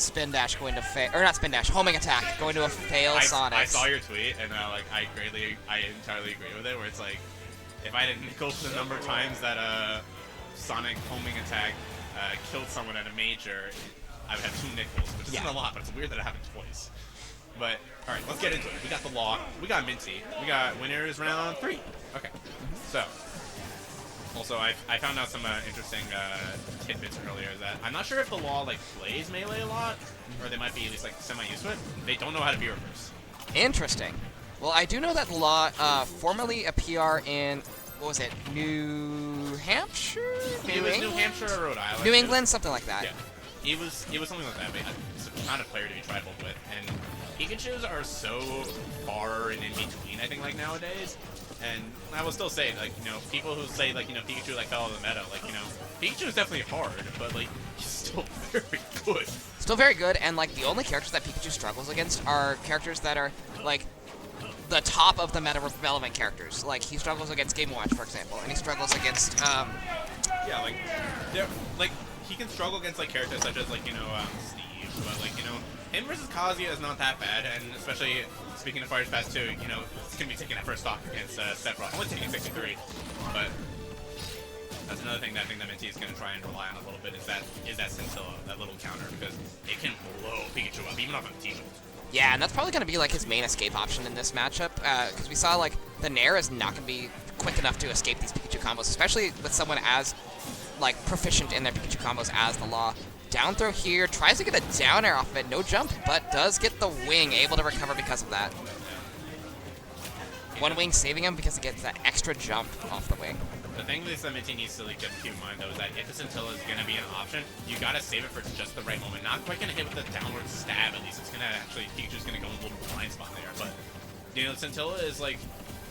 spin dash going to fail, or not spin dash, homing attack going to a fail Sonic. I saw your tweet, and I entirely agree with it. Where it's like, if I didn't nickel the number of times that Sonic homing attack killed someone at a major, I would have 2 nickels, which isn't a lot, but it's weird that it happened twice. But all right, let's get into it. We got the law, we got minTea, we got winners round 3. Okay, so. Also, I found out some interesting tidbits earlier that I'm not sure if the law like plays melee a lot, or they might be at least like semi-used to it. They don't know how to be reverse. Interesting. Well, I do know that law formerly a PR in, what was it, New Hampshire? It was New Hampshire or Rhode Island. New England, something like that. Yeah, it was something like that. But it's not a player to be tribal with, and Pikachus are so far and in between. I think like nowadays. And I will still say, like, you know, people who say, like, you know, Pikachu, like, fell out of the meta, like, you know, Pikachu is definitely hard, but, like, he's still very good. Still very good, and, like, the only characters that Pikachu struggles against are characters that are, like, the top of the meta relevant characters. Like, he struggles against Game & Watch, for example, and he struggles against, Yeah, like, he can struggle against, like, characters such as, like, you know, Steve, but, like, you know, him versus Kazuya is not that bad, and especially, speaking of Fighters Pass 2, you know, it's going to be taking that first stock against Sephiroth. Only taking 63, but that's another thing that I think that minTea is going to try and rely on a little bit is that Scintilla, that little counter, because it can blow Pikachu up, even off of T-Jolt. Yeah, and that's probably going to be, like, his main escape option in this matchup, because we saw, like, the Nair is not going to be quick enough to escape these Pikachu combos, especially with someone as, like, proficient in their Pikachu combos as the Law. Down throw here, tries to get a down air off of it, no jump, but does get the wing, able to recover because of that. One wing saving him because he gets that extra jump off the wing. The thing that minTea needs to like, keep in mind, though, is that if the Scintilla is going to be an option, you got to save it for just the right moment. Not quite going to hit with the downward stab, at least. It's going to actually, Pikachu's going to go in a little blind spot there. But, you know, the Scintilla is like,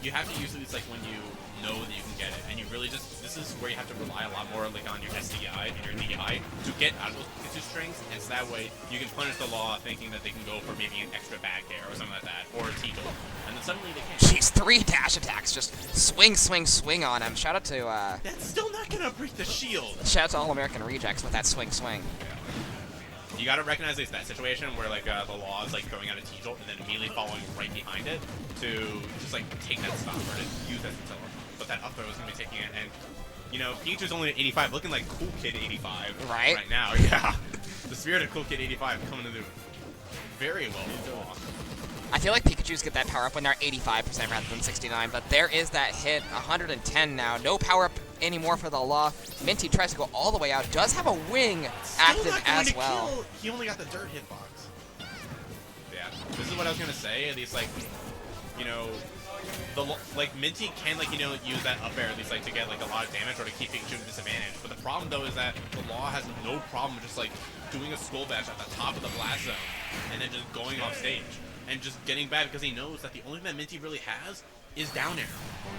you have to use it like when you know that you can get it. And you really just, this is where you have to rely a lot more like on your SDI and your DI to get out of those Pikachu strings. And so that way, you can punish the Law thinking that they can go for maybe an extra back air or something like that, or a T-Goal. And then suddenly they can't. Jeez, 3 dash attacks, just swing, swing, swing on him. Shout out to, That's still not gonna break the shield! shout out to All-American Rejects with that swing, swing. You gotta recognize at least that situation where, like, the Law is, like, throwing out a T-Jolt and then immediately following right behind it to just, like, take that stop or to use that Scintilla. But that up throw is gonna be taking it, and, you know, Pikachu's only at 85, looking like Cool Kid 85 right now, yeah. The spirit of Cool Kid 85 coming to do very well with the Law. I feel like Pikachus get that power up when they're 85% rather than 69, but there is that hit, 110 now. No power up anymore for the Law. minTea tries to go all the way out, does have a wing active as well. Kill. He only got the dirt hitbox. Yeah, this is what I was gonna say. At least, like, you know, minTea can, like, you know, use that up air at least, like, to get like a lot of damage or to keep Pikachu at a disadvantage. But the problem though is that the Law has no problem just like doing a skull bash at the top of the blast zone and then just going off stage and just getting back because he knows that the only thing that minTea really has is down air.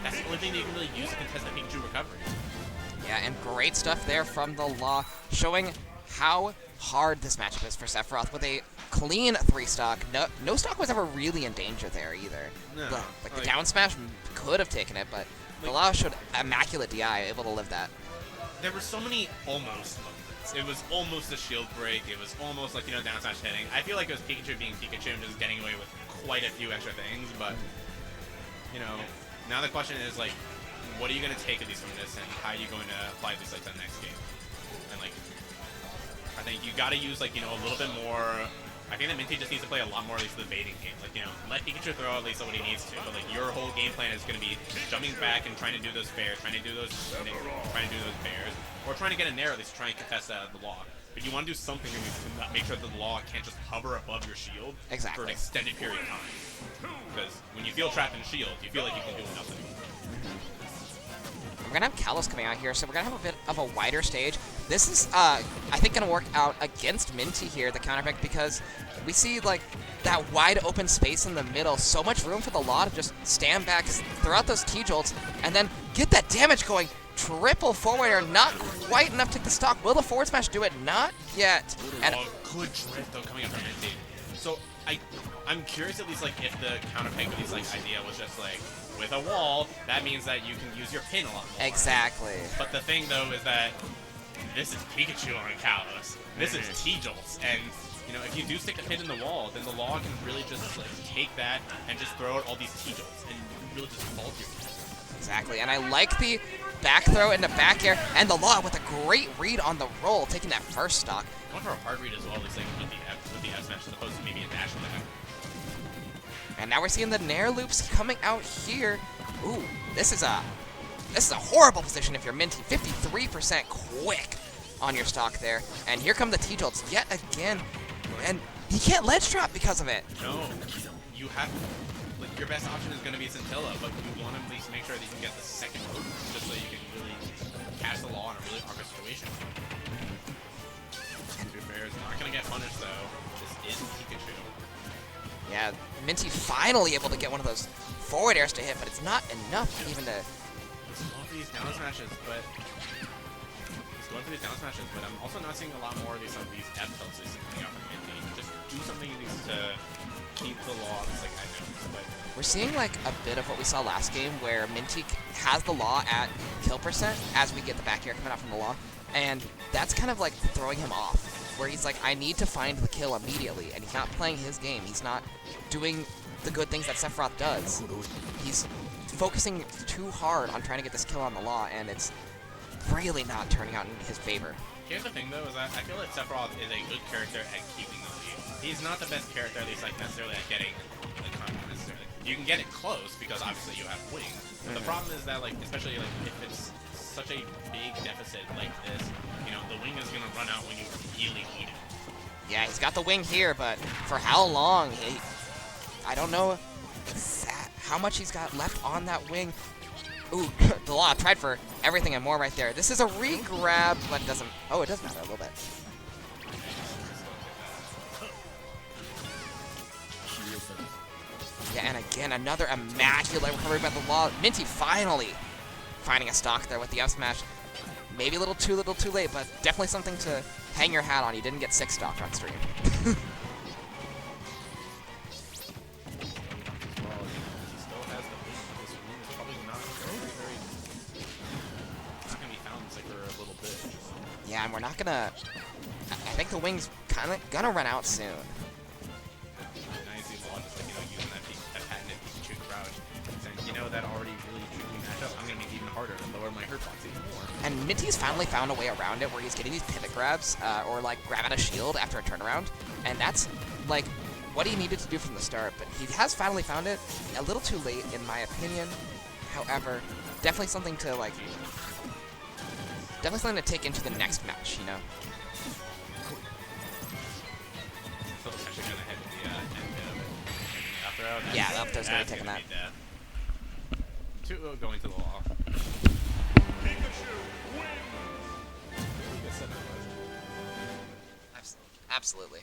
That's the only thing that you can really use to contest the Pikachu recovery. Yeah, and great stuff there from the Law, showing how hard this matchup is for Sephiroth with a clean 3-stock. No stock was ever really in danger there either. No, the down smash could have taken it, but the Law showed immaculate DI, able to live that. There were so many almost moments. It was almost a shield break. It was almost like, you know, down smash hitting. I feel like it was Pikachu being Pikachu and just getting away with quite a few extra things, but, you know, now the question is, like, what are you going to take at least from this, and how are you going to apply these, like, to the next game? And, like, I think you got to use, like, you know, a little bit more. I think that minTea just needs to play a lot more at least the baiting game. Like, you know, let Pikachu throw at least what he needs to, but, like, your whole game plan is going to be jumping back and trying to do those fairs, trying to do those bears, or trying to get a Nair at least to try and contest the Law. But you want to do something to make sure that the Law can't just hover above your shield for an extended period of time. Because when you feel trapped in a shield, you feel like you can do nothing. We're going to have Kalos coming out here, so we're going to have a bit of a wider stage. This is, I think, going to work out against minTea here, the counter pick, because we see, like, that wide open space in the middle. So much room for the Law to just stand back, throw out those T-Jolts, and then get that damage going. Triple forward air, not quite enough to take the stock. Will the forward smash do it? Not yet. And good drift, though, coming up from minTea. So, I'm curious at least, like, if the counter pick with this, like, idea was just, like, with a wall, that means that you can use your pin a lot more. Exactly. But the thing, though, is that this is Pikachu on Kalos. This is T-Jolts, and You know, if you do stick the pin in the wall, then the law can really just like take that and just throw out all these T-jolts and really just vault your team. Exactly, and I like the back throw into back air, and the law with a great read on the roll, taking that first stock. Going for a hard read as well, these things with the F smash as opposed to maybe a dash attack. And now we're seeing the Nair loops coming out here. Ooh, this is a horrible position if you're minty. 53% quick on your stock there. And here come the T-jolts yet again. And he can't ledge drop because of it. No, you have, like, your best option is going to be Scintilla, but you want to at least make sure that you can get the second move, just so you can really catch the law in a really awkward situation. Two Fair is not going to get punished, though. This is Pikachu. Yeah, Minty finally able to get one of those forward airs to hit, but it's not enough even to... He's going for these down smashes, but... I'm also not seeing a lot more of these F tilts coming out from Minty. Just do something to keep the law, like I know, but... We're seeing like a bit of what we saw last game, where Minty has the law at kill percent as we get the back air coming out from the law, and that's kind of like throwing him off, where he's like, I need to find the kill immediately, and he's not playing his game. He's not doing the good things that Sephiroth does. He's focusing too hard on trying to get this kill on the law, and it's really not turning out in his favor. Here's the thing, though, is that I feel like Sephiroth is a good character at keeping the lead. He's not the best character, at least, like, necessarily at getting the combo, necessarily. You can get it close, because obviously you have wing. The problem is that, like, especially, like, if it's such a big deficit like this, you know, the wing is going to run out when you really need it. Yeah, he's got the wing here, but for how long? I don't know how much he's got left on that wing. Ooh, the law tried for everything and more right there. This is a re-grab, but it doesn't... Oh, it does matter a little bit. Yeah, and again, another immaculate recovery by the law. Minty finally finding a stock there with the F smash. Maybe a little too late, but definitely something to hang your hat on. You didn't get 6 stock on stream. Yeah, and we're not gonna... I think the wing's kind of gonna run out soon. Nice, just like, you know, using that patented Pikachu crouch, saying, you know, that already really tricky matchup, I'm gonna make it even harder to lower my hurt box even more. And Minty's finally found a way around it where he's getting these pivot grabs, or like grab out a shield after a turnaround, and that's like what he needed to do from the start, but he has finally found it. A little too late, in my opinion. However, definitely something to like... Definitely something to take into the next match, you know? So it's actually going to hit the end of it. Up throw. Yeah, the up throw's going to be taking that. Going to the law. Absolutely.